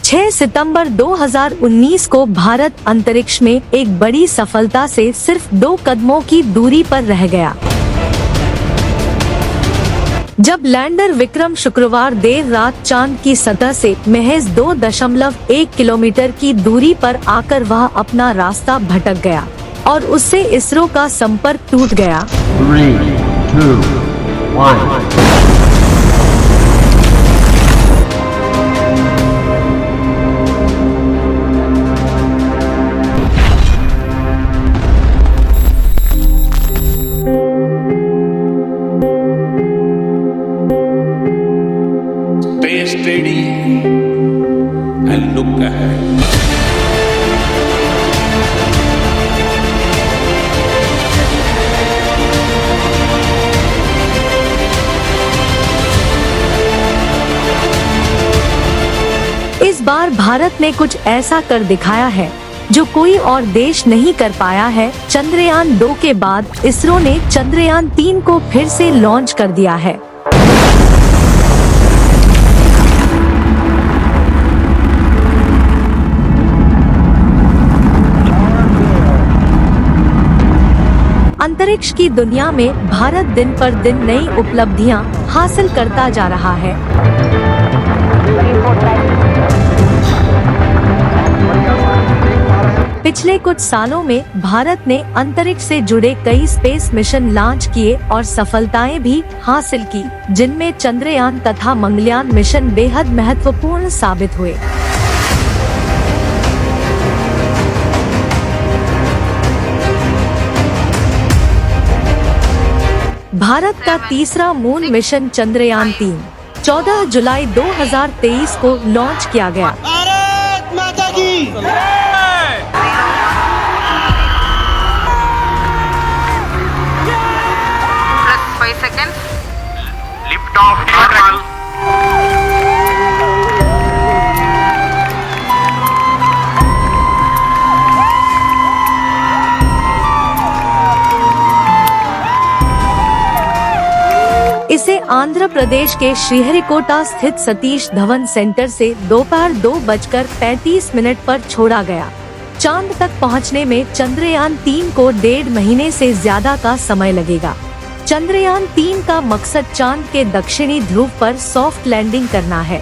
6 सितंबर 2019 को भारत अंतरिक्ष में एक बड़ी सफलता से सिर्फ 2 कदमों की दूरी पर रह गया। जब लैंडर विक्रम शुक्रवार देर रात चांद की सतह से महज 2.1 किलोमीटर की दूरी पर आकर वह अपना रास्ता भटक गया और उससे इसरो का संपर्क टूट गया। 3, 2, 1। Stay steady and look ahead. इस बार भारत ने कुछ ऐसा कर दिखाया है जो कोई और देश नहीं कर पाया है। चंद्रयान 2 के बाद इसरो ने चंद्रयान 3 को फिर से लॉन्च कर दिया है। अंतरिक्ष की दुनिया में भारत दिन पर दिन नई उपलब्धियां हासिल करता जा रहा है। पिछले कुछ सालों में भारत ने अंतरिक्ष से जुड़े कई स्पेस मिशन लॉन्च किए और सफलताएं भी हासिल की, जिनमें चंद्रयान तथा मंगलयान मिशन बेहद महत्वपूर्ण साबित हुए। भारत का तीसरा मून मिशन चंद्रयान 3 14 जुलाई 2023 को लॉन्च किया गया। भारत माता की +5 seconds. Lift off normal. इसे आंध्र प्रदेश के श्रीहरिकोटा स्थित सतीश धवन सेंटर से दोपहर 2:35 पर छोड़ा गया। चांद तक पहुंचने में चंद्रयान 3 को 1.5 महीने से ज्यादा का समय लगेगा। चंद्रयान 3 का मकसद चांद के दक्षिणी ध्रुव पर सॉफ्ट लैंडिंग करना है।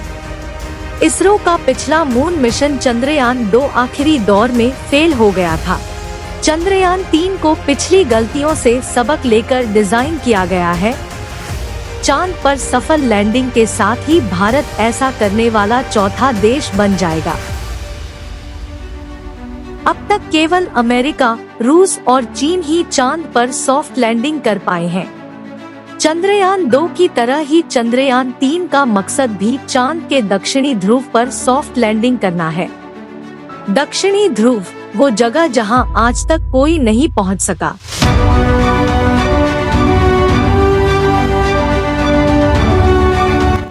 इसरो का पिछला मून मिशन चंद्रयान 2 आखिरी दौर में फेल हो गया था। चंद्रयान 3 को पिछली गलतियों से सबक लेकर डिजाइन किया गया है। चांद पर सफल लैंडिंग के साथ ही भारत ऐसा करने वाला चौथा देश बन जाएगा। अब तक केवल अमेरिका, रूस और चीन ही चांद पर सॉफ्ट लैंडिंग कर पाए हैं। चंद्रयान 2 की तरह ही चंद्रयान 3 का मकसद भी चांद के दक्षिणी ध्रुव पर सॉफ्ट लैंडिंग करना है। दक्षिणी ध्रुव वो जगह जहां आज तक कोई नहीं पहुंच सका।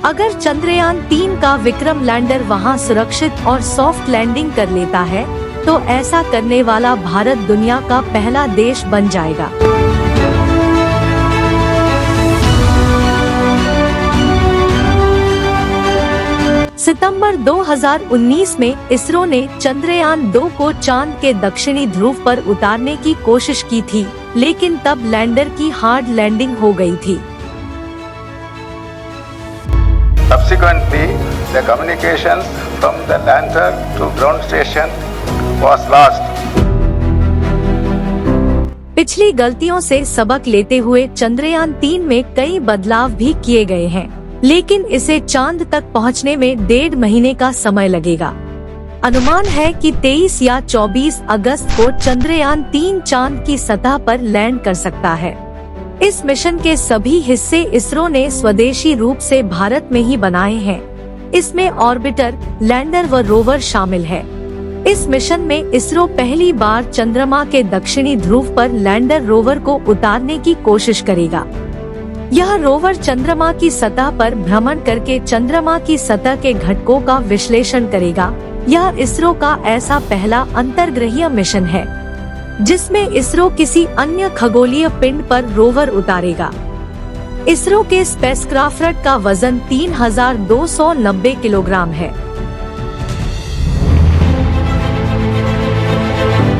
अगर चंद्रयान 3 का विक्रम लैंडर वहां सुरक्षित और सॉफ्ट लैंडिंग कर लेता है तो ऐसा करने वाला भारत दुनिया का पहला देश बन जाएगा। सितंबर 2019 में इसरो ने चंद्रयान 2 को चांद के दक्षिणी ध्रुव पर उतारने की कोशिश की थी, लेकिन तब लैंडर की हार्ड लैंडिंग हो गई थी। Subsequently, the communications from the lander to ground station was lost. पिछली गलतियों से सबक लेते हुए चंद्रयान 3 में कई बदलाव भी किए गए हैं, लेकिन इसे चांद तक पहुंचने में 1.5 महीने का समय लगेगा। अनुमान है कि 23 या 24 अगस्त को चंद्रयान 3 चांद की सतह पर लैंड कर सकता है। इस मिशन के सभी हिस्से इसरो ने स्वदेशी रूप से भारत में ही बनाए हैं। इसमें ऑर्बिटर, लैंडर व रोवर शामिल है। इस मिशन में इसरो पहली बार चंद्रमा के दक्षिणी ध्रुव पर लैंडर रोवर को उतारने की कोशिश करेगा। यह रोवर चंद्रमा की सतह पर भ्रमण करके चंद्रमा की सतह के घटकों का विश्लेषण करेगा। यह इसरो का ऐसा पहला अंतर्ग्रहीय मिशन है जिसमें इसरो किसी अन्य खगोलीय पिंड पर रोवर उतारेगा। इसरो के स्पेसक्राफ्ट का वजन 3290 किलोग्राम है।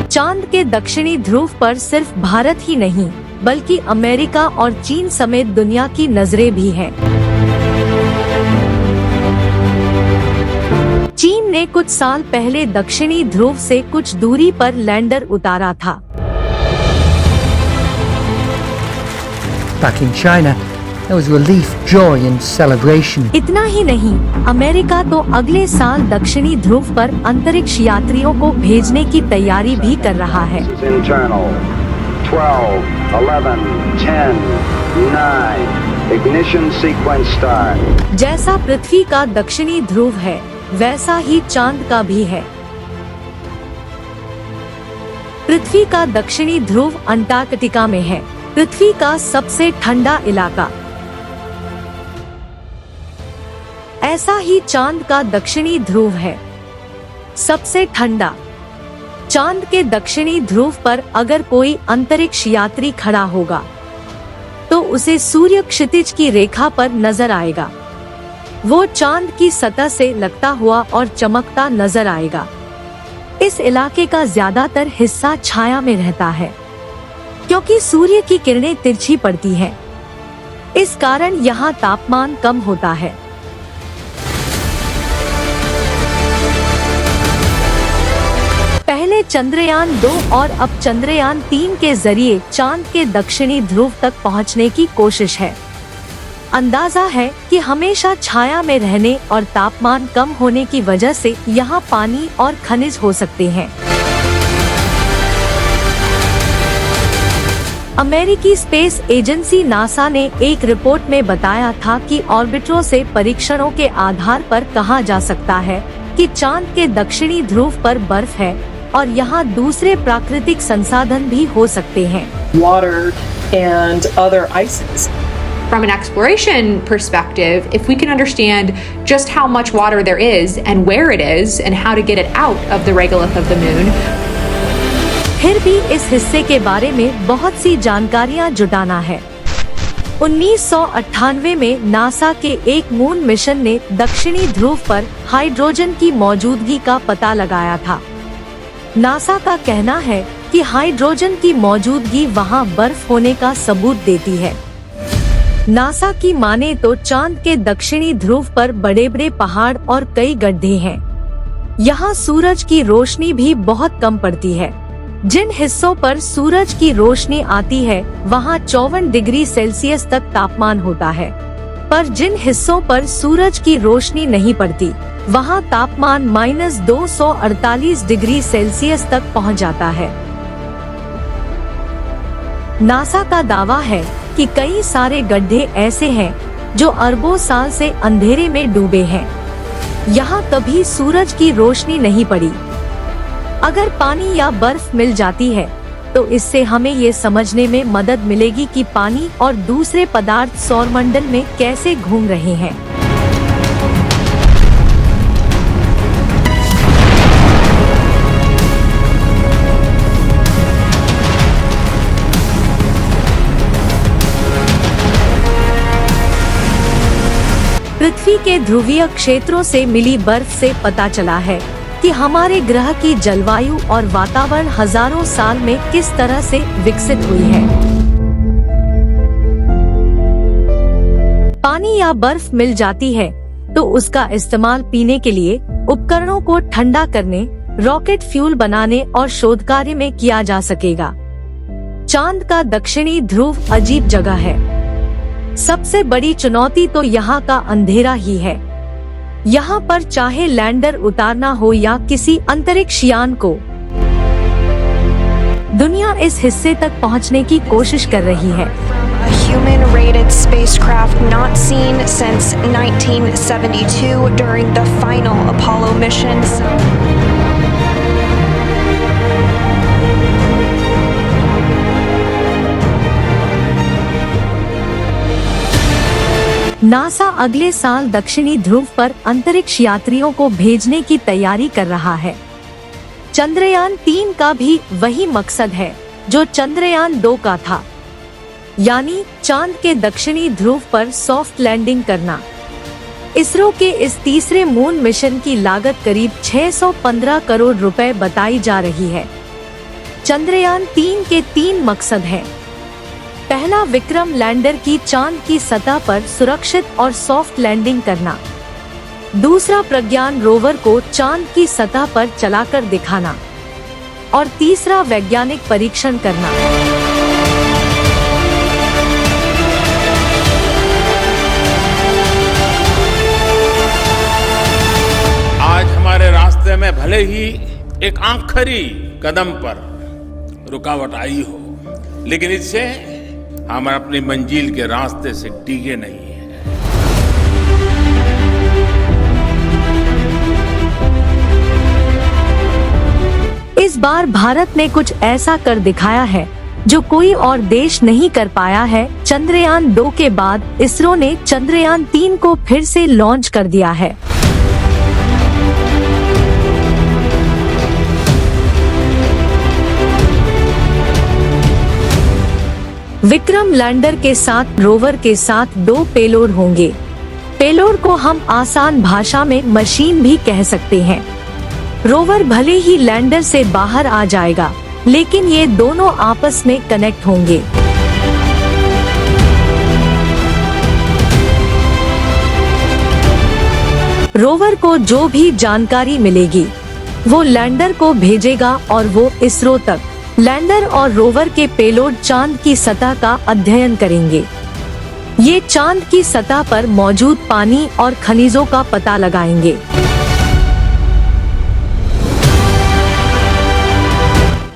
चांद के दक्षिणी ध्रुव पर सिर्फ भारत ही नहीं बल्कि अमेरिका और चीन समेत दुनिया की नजरें भी हैं। चीन ने कुछ साल पहले दक्षिणी ध्रुव से कुछ दूरी पर लैंडर उतारा था। Back in China, there was relief, joy and celebration. इतना ही नहीं, अमेरिका तो अगले साल दक्षिणी ध्रुव पर अंतरिक्ष यात्रियों को भेजने की तैयारी भी कर रहा है। Internal 12, 11, 10, 9, ignition sequence start. जैसा पृथ्वी का दक्षिणी ध्रुव है वैसा ही चांद का भी है। पृथ्वी का दक्षिणी ध्रुव अंटार्कटिका में है, पृथ्वी का सबसे ठंडा इलाका। ऐसा ही चांद का दक्षिणी ध्रुव है, सबसे ठंडा। चांद के दक्षिणी ध्रुव पर अगर कोई अंतरिक्ष यात्री खड़ा होगा तो उसे सूर्य क्षितिज की रेखा पर नजर आएगा। वो चांद की सतह से लगता हुआ और चमकता नजर आएगा। इस इलाके का ज्यादातर हिस्सा छाया में रहता है क्योंकि सूर्य की किरणें तिरछी पड़ती हैं। इस कारण यहाँ तापमान कम होता है। पहले चंद्रयान 2 और अब चंद्रयान 3 के जरिए चांद के दक्षिणी ध्रुव तक पहुँचने की कोशिश है। अंदाजा है कि हमेशा छाया में रहने और तापमान कम होने की वजह से यहाँ पानी और खनिज हो सकते हैं। अमेरिकी स्पेस एजेंसी नासा ने एक रिपोर्ट में बताया था कि ऑर्बिटरों से परीक्षणों के आधार पर कहा जा सकता है कि चांद के दक्षिणी ध्रुव पर बर्फ है और यहाँ दूसरे प्राकृतिक संसाधन भी हो सकते हैं। Water and other ices. From an exploration perspective, if we can understand just how much water there is and where it is and how to get it out of the regolith of the moon. फिर भी इस हिस्से के बारे में बहुत सी जानकारियां जुटाना है। 1998 में नासा के एक मून मिशन ने दक्षिणी ध्रुव पर हाइड्रोजन की मौजूदगी का पता लगाया था। नासा का कहना है कि हाइड्रोजन की मौजूदगी वहां बर्फ होने का सबूत देती है। नासा की माने तो चांद के दक्षिणी ध्रुव पर बड़े बड़े पहाड़ और कई गड्ढे हैं। यहाँ सूरज की रोशनी भी बहुत कम पड़ती है। जिन हिस्सों पर सूरज की रोशनी आती है वहाँ 54 डिग्री सेल्सियस तक तापमान होता है, पर जिन हिस्सों पर सूरज की रोशनी नहीं पड़ती वहाँ तापमान -248 डिग्री सेल्सियस तक पहुँच जाता है। नासा का दावा है कि कई सारे गड्ढे ऐसे हैं जो अरबों साल से अंधेरे में डूबे हैं। यहाँ कभी सूरज की रोशनी नहीं पड़ी। अगर पानी या बर्फ मिल जाती है तो इससे हमें ये समझने में मदद मिलेगी कि पानी और दूसरे पदार्थ सौरमंडल में कैसे घूम रहे हैं। पृथ्वी के ध्रुवीय क्षेत्रों से मिली बर्फ से पता चला है कि हमारे ग्रह की जलवायु और वातावरण हजारों साल में किस तरह से विकसित हुई है। पानी या बर्फ मिल जाती है तो उसका इस्तेमाल पीने के लिए, उपकरणों को ठंडा करने, रॉकेट फ्यूल बनाने और शोध कार्य में किया जा सकेगा। चांद का दक्षिणी ध्रुव अजीब जगह है। सबसे बड़ी चुनौती तो यहाँ का अंधेरा ही है। यहाँ पर चाहे लैंडर उतारना हो या किसी अंतरिक्ष यान को, दुनिया इस हिस्से तक पहुँचने की कोशिश कर रही है। A human-rated spacecraft not seen since 1972 during the final Apollo missions. NASA अगले साल दक्षिणी ध्रुव पर अंतरिक्ष यात्रियों को भेजने की तैयारी कर रहा है। चंद्रयान 3 का भी वही मकसद है जो चंद्रयान 2 का था, यानी चांद के दक्षिणी ध्रुव पर सॉफ्ट लैंडिंग करना। इसरो के इस तीसरे मून मिशन की लागत करीब 615 करोड़ रुपए बताई जा रही है। चंद्रयान 3 के 3 मकसद हैं। पहला, विक्रम लैंडर की चांद की सतह पर सुरक्षित और सॉफ्ट लैंडिंग करना। दूसरा, प्रज्ञान रोवर को चांद की सतह पर चलाकर दिखाना। और तीसरा, वैज्ञानिक परीक्षण करना। आज हमारे रास्ते में भले ही एक आखिरी कदम पर रुकावट आई हो, लेकिन इससे हम अपनी मंजिल के रास्ते से डिगे नहीं हैं। इस बार भारत ने कुछ ऐसा कर दिखाया है जो कोई और देश नहीं कर पाया है। चंद्रयान 2 के बाद इसरो ने चंद्रयान 3 को फिर से लॉन्च कर दिया है। विक्रम लैंडर के साथ रोवर के साथ 2 पेलोड होंगे। पेलोड को हम आसान भाषा में मशीन भी कह सकते हैं। रोवर भले ही लैंडर से बाहर आ जाएगा, लेकिन ये दोनों आपस में कनेक्ट होंगे। रोवर को जो भी जानकारी मिलेगी वो लैंडर को भेजेगा और वो इसरो तक लैंडर और रोवर के पेलोड चांद की सतह का अध्ययन करेंगे। ये चांद की सतह पर मौजूद पानी और खनिजों का पता लगाएंगे।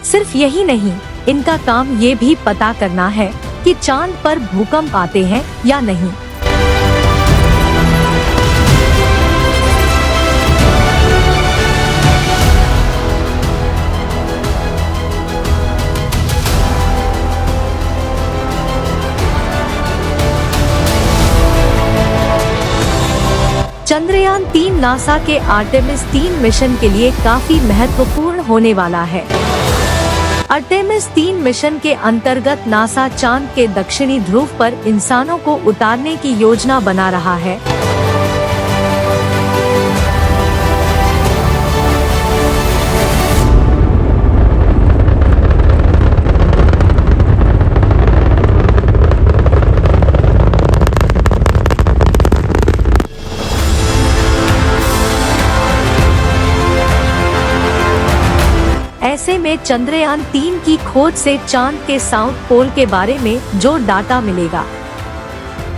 सिर्फ यही नहीं, इनका काम ये भी पता करना है कि चांद पर भूकंप आते हैं या नहीं। चंद्रयान 3 नासा के आर्टेमिस 3 मिशन के लिए काफी महत्वपूर्ण होने वाला है। आर्टेमिस 3 मिशन के अंतर्गत नासा चांद के दक्षिणी ध्रुव पर इंसानों को उतारने की योजना बना रहा है। ऐसे में चंद्रयान 3 की खोज से चांद के साउथ पोल के बारे में जो डाटा मिलेगा,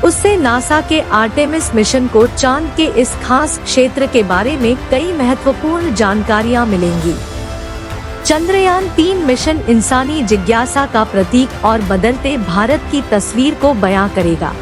उससे नासा के आर्टेमिस मिशन को चांद के इस खास क्षेत्र के बारे में कई महत्वपूर्ण जानकारियां मिलेंगी। चंद्रयान 3 मिशन इंसानी जिज्ञासा का प्रतीक और बदलते भारत की तस्वीर को बयां करेगा।